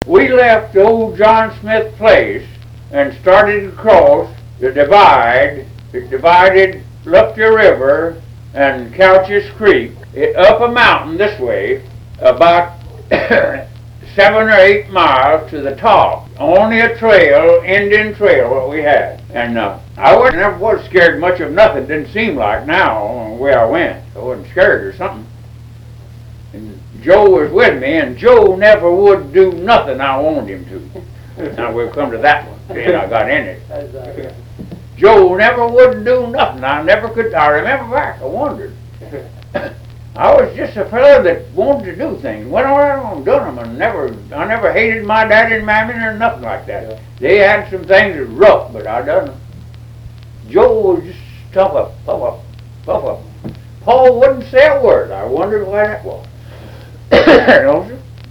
we left the old John Smith place and started across the divide. It divided Lufty River and Couch's Creek up a mountain this way, about 7 or 8 miles to the top. Only a trail, Indian trail, what we had. And I never was scared much of nothing. Didn't seem like now the way I went. I wasn't scared or something. And Joe was with me, and Joe never would do nothing I wanted him to. Now we'll come to that one. Then I got in it. Joe never would do nothing. I remember back. I wondered. I was just a fellow that wanted to do things. Went around and done them, and I never hated my daddy and mammy or nothing like that. They had some things that was rough, but I done them. Joe was just tough up. Paul wouldn't say a word. I wondered why that was.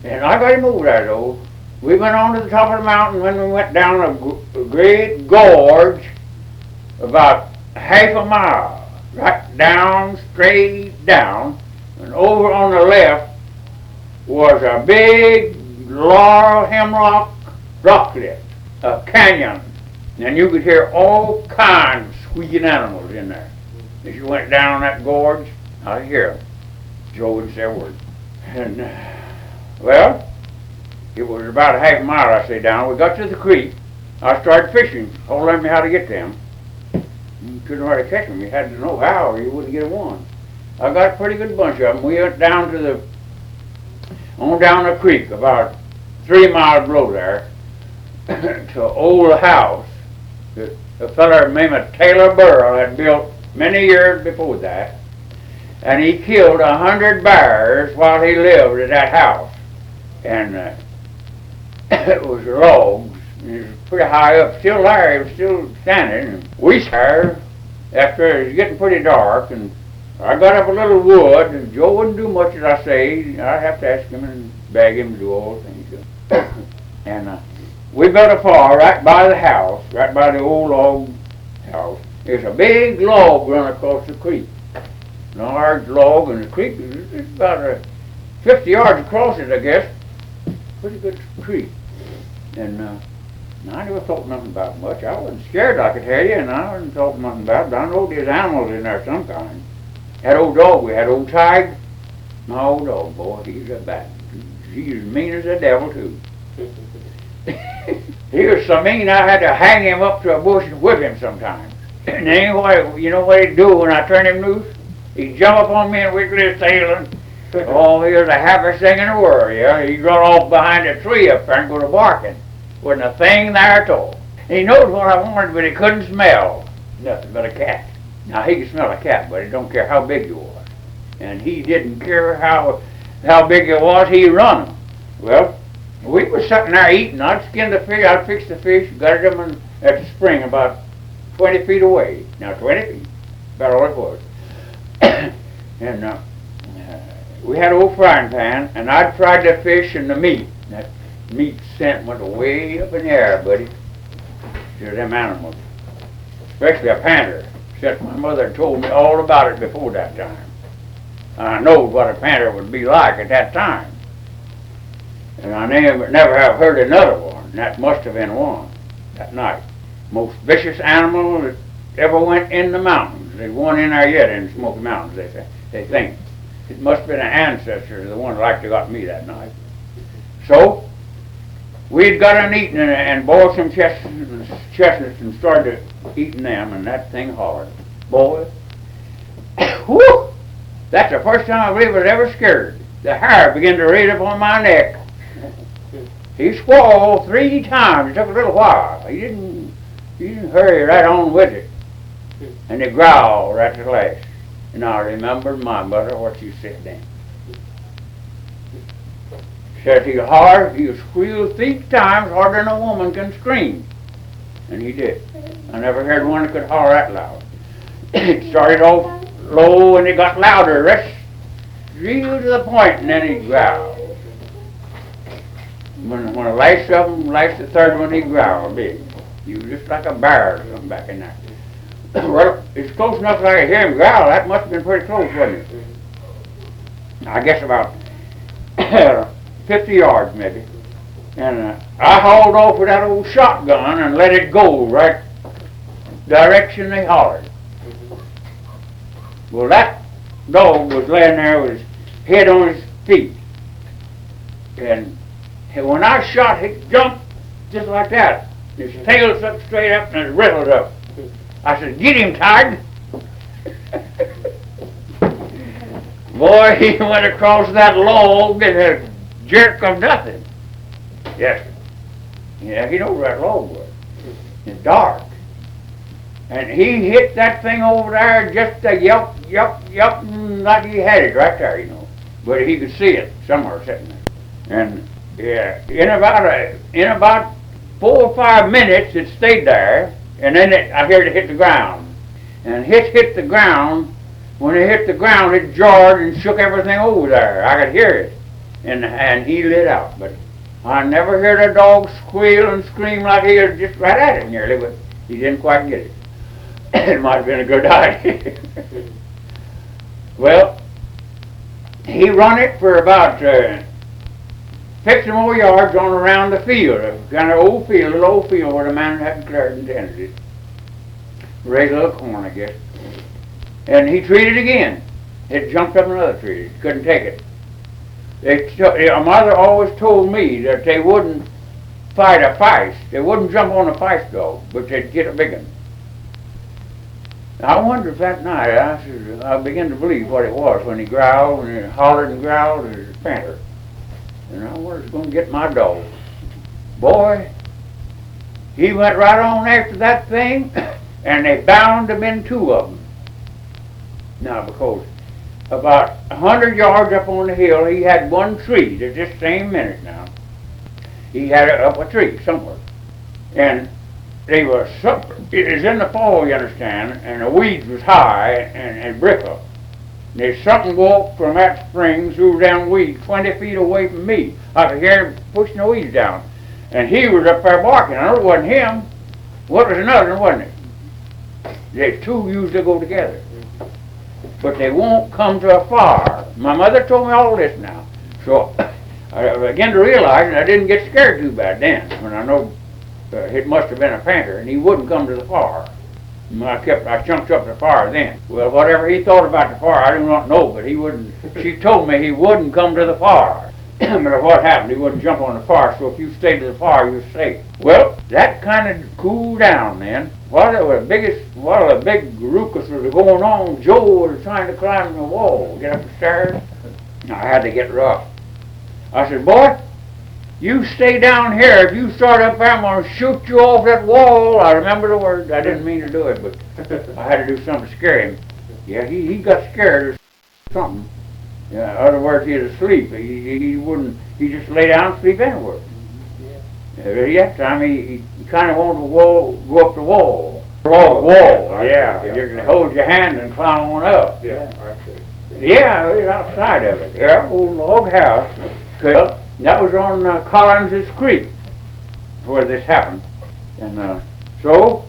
And I got him over there, though. We went on to the top of the mountain when we went down a great gorge, about half a mile, right down, straight down. And over on the left was a big laurel hemlock rock cliff, a canyon. And you could hear all kinds of squeaking animals in there. As you went down that gorge, I'd hear them. Joe wouldn't say a word. And, well, it was about a half mile, I say, down. We got to the creek. I started fishing. Told me how to get them. You couldn't hardly catch them. You had to know how or you wouldn't get one. I got a pretty good bunch of them. We went down to down the creek, about 3 miles below there, to an old house that a fellow named Taylor Burrell had built many years before that. And he killed 100 bears while he lived at that house. And it was logs. It was pretty high up, still there. It was still standing. And we sat after it was getting pretty dark, and I got up a little wood, and Joe wouldn't do much as I say. I'd have to ask him and beg him to do all the things. And we built a fire right by the house, right by the old log house. There's a big log run across the creek. A large log, and the creek is about 50 yards across it, I guess. Pretty good creek. And I never thought nothing about it much. I wasn't scared, I could tell you, and I wasn't talking nothing about it. But I know there's animals in there some kind. That old dog we had, old Tig. My old dog, boy, he's a bat. He's as mean as the devil, too. He was so mean I had to hang him up to a bush and whip him sometimes. And anyway, you know what he'd do when I turned him loose? He'd jump up on me and wiggle his tail, and oh, he was the happiest thing in the world, yeah. He'd run off behind a tree up there and go to barking. Wasn't a thing there at all. He knows what I wanted, but he couldn't smell nothing but a cat. Now, he could smell a cat, but he don't care how big you was. And he didn't care how big it was, he'd run them. Well, we was sitting there eating. I'd skin the fish, I'd fix the fish, got them at the spring about 20 feet away. Now, 20 feet, about all it was. And we had an old frying pan, and I'd fried the fish and the meat. That meat scent went way up in the air, buddy, to them animals, especially a panther. Except my mother told me all about it before that time. I know what a panther would be like at that time. And I never have heard another one. That must have been one that night. Most vicious animal that ever went in the mountains. There's one in there yet in the Smoky Mountains, they say. They think. It must have been an ancestor, the one that like to got me that night. So, we'd got an eating and boiled some chestnuts and started eating them, and that thing hard. Boy, whoo! That's the first time I really was ever scared. The hair began to raise up on my neck. He swallowed 3 times. It took a little while. He didn't hurry right on with it. And he growled at the last. And I remembered my mother, what she said then. Said he squealed 3 times harder than a woman can scream. And he did. I never heard one that could holler that loud. It started off low and it got louder, real to the point, and then he growled. When the last of them, the third one, he growled big. He was just like a bear or something back in there. Well, it's close enough that I could hear him growl. That must have been pretty close, wasn't it? I guess about 50 yards maybe. And I hauled off with that old shotgun and let it go right direction they hollered. Well, that dog was laying there with his head on his feet. And when I shot, he jumped just like that. His tail stuck straight up and his wrists up. I said, "Get him, Tiger." Boy, he went across that log in a jerk of nothing. Yes, sir. Yeah, he knows where that log was. It's dark. And he hit that thing over there just a yelp, like he had it right there, you know. But he could see it somewhere sitting there. And yeah, in about 4 or 5 minutes, it stayed there, and then I heard it hit the ground. And hit the ground. When it hit the ground, it jarred and shook everything over there. I could hear it, and he lit out. But I never heard a dog squeal and scream like he was just right at it nearly, but he didn't quite get it. It might have been a good idea. Well, he run it for about 50 more yards on around the field, a kind of old field, little old field where the man hadn't cleared and tended it. Raised a little corn, I guess. And he treated again. It jumped up another tree. He couldn't take it. My mother always told me that they wouldn't fight a feist. They wouldn't jump on a feist dog, but they'd get a big one. I wondered if that night, I began to believe what it was when he growled and he hollered and growled as a panther. And I wondered if he was going to get my dog. Boy, he went right on after that thing, and they bound him in 2 of them. Now, because about 100 yards up on the hill, he had one tree, at this same minute now. He had it up a tree somewhere. And they were, it was in the fall, you understand, and the weeds was high and brittle. And there's something walked from that spring through down weeds 20 feet away from me. I could hear him pushing the weeds down. And he was up there barking. I know it wasn't him. What was another one, wasn't it? They 2 usually go together. But they won't come to a fire. My mother told me all this now. So I began to realize that I didn't get scared too bad then, when I know it must have been a panther, and he wouldn't come to the fire. I chunked up the fire then. Well, whatever he thought about the fire, I do not know, but he wouldn't. She told me he wouldn't come to the fire. No matter what happened, he wouldn't jump on the fire, so if you stayed to the fire, you were safe. Well, that kind of cooled down then. While the big ruckus was going on, Joe was trying to climb the wall, get up the stairs. I had to get rough. I said, "Boy, you stay down here. If you start up there, I'm going to shoot you off that wall." I remember the words. I didn't mean to do it, but I had to do something to scare him. Yeah, he got scared or something. Yeah, in other words, he was asleep. He wouldn't. He just lay down and sleep anywhere. That time he kind of wanted to go up the wall. Wall. Yeah. You can hold your hand and climb on up. Yeah. Yeah, it was outside of it. Yeah, old log house. Well, that was on Collins's Creek where this happened. And so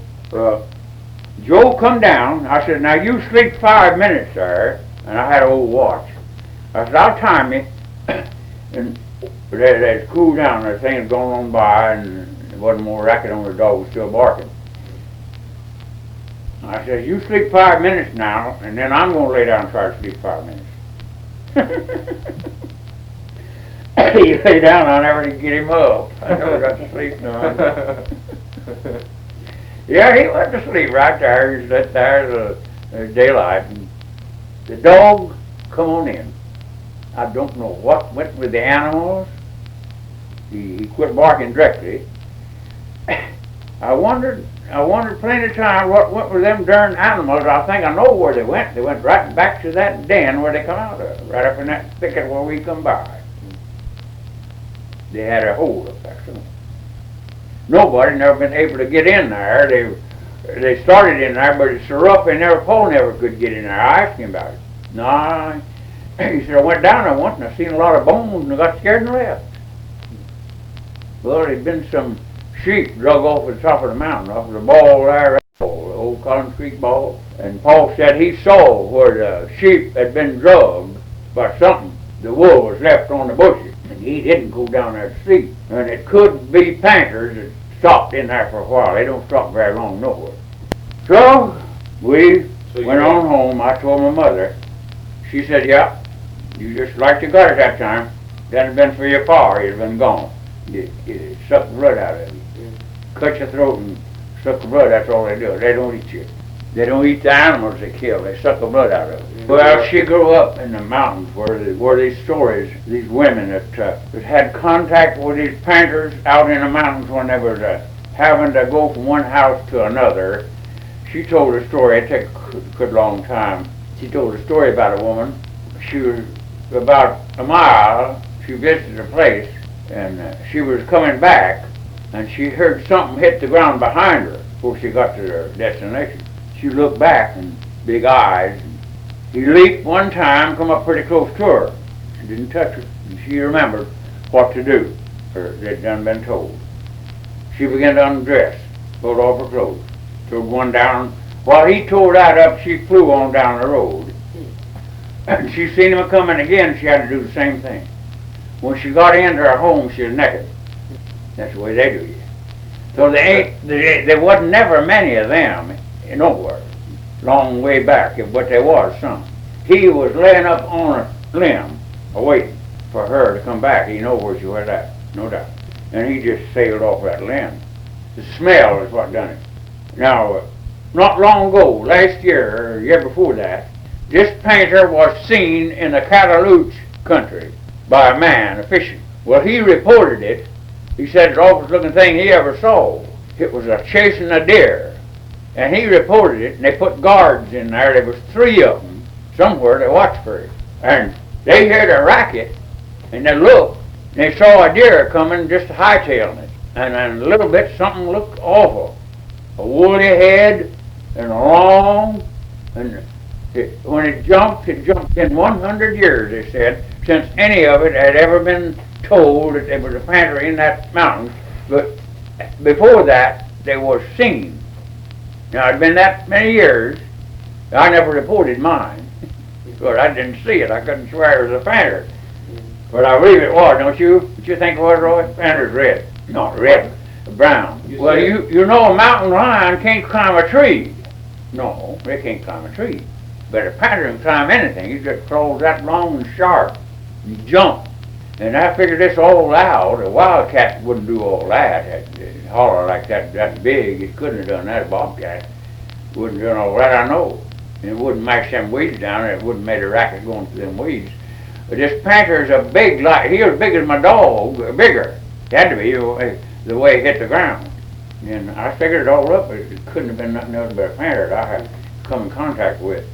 Joe come down. I said, "Now you sleep 5 minutes there." And I had an old watch. I said, "I'll time you." And they cooled down. The thing had gone on by, and there wasn't more racket on. The dog was still barking. I said, "You sleep 5 minutes now, and then I'm going to lay down and try to sleep 5 minutes." He lay down. I never did get him up. I never got to sleep none. Yeah, he went to sleep right there. He sat there the daylight. And the dog come on in. I don't know what went with the animals. He quit barking directly. I wondered plenty of time what went with them darn animals. I think I know where they went. They went right back to that den where they come out of, right up in that thicket where we come by. They had a hole up there. So nobody never been able to get in there. They started in there, but it's so rough Paul never could get in there. I asked him about it. No, he said, "I went down there once and I seen a lot of bones and I got scared and left." Well, there'd been some sheep drug off the top of the mountain, off of the ball there, the old Collins Creek ball. And Paul said he saw where the sheep had been drugged by something. The wool was left on the bushes. he didn't go down there to sleep. And it could be panthers that stopped in there for a while. They don't stop very long nowhere. So we went on home. I told my mother. She said, yeah, you just like you got it that time. If that had been for your pa, he'd have been gone. You suck the blood out of you. Cut your throat and suck the blood, that's all they do. They don't eat you. They don't eat the animals they kill. They suck the blood out of it. Well, she grew up in the mountains where these stories, these women that had contact with these panthers out in the mountains when they were having to go from one house to another. She told a story. It took a good long time. She told a story about a woman. She was about a mile. She visited a place, and she was coming back, and she heard something hit the ground behind her before she got to her destination. She looked back, and big eyes. He leaped one time, come up pretty close to her. She didn't touch her, and she remembered what to do, or they'd done been told. She began to undress, pulled off her clothes, took one down. While he tore that up, she flew on down the road. And she seen him coming again, she had to do the same thing. When she got into her home, she was naked. That's the way they do you. So there wasn't never many of them nowhere, long way back, but there was some. He was laying up on a limb, waiting for her to come back. He knew where she was at, no doubt. And he just sailed off that limb. The smell is what done it. Now, not long ago, last year, or year before that, this panther was seen in the Catalooch country by a man, a fishing. Well, he reported it. He said the awfulest looking thing he ever saw. It was a chasing a deer. And he reported it, and they put guards in there. There was 3 of them somewhere to watch for it. And they heard a racket, and they looked, and they saw a deer coming, just hightailing it. And in a little bit, something looked awful. A woolly head, and long, and when it jumped in 100 years, they said, since any of it had ever been told that there was a panther in that mountain. But before that, they was seen. Now, it'd been that many years, I never reported mine. But I didn't see it. I couldn't swear it was a panther. But I believe it was, don't you? Don't you think it was, Roy? Panther's red. Not red, brown. Well, you know a mountain lion can't climb a tree. No, they can't climb a tree. But a panther can climb anything. He just crawls that long and sharp and jump. And I figured this all out. A wildcat wouldn't do all that. Holler like that big. It couldn't have done that. A bobcat wouldn't have done all that, I know. And it wouldn't mash them weeds down, and it wouldn't made a racket going through them weeds. But this panther is a big, like, he was bigger than my dog, bigger. It had to be the way it hit the ground. And I figured it all up, but it couldn't have been nothing else but a panther that I had come in contact with.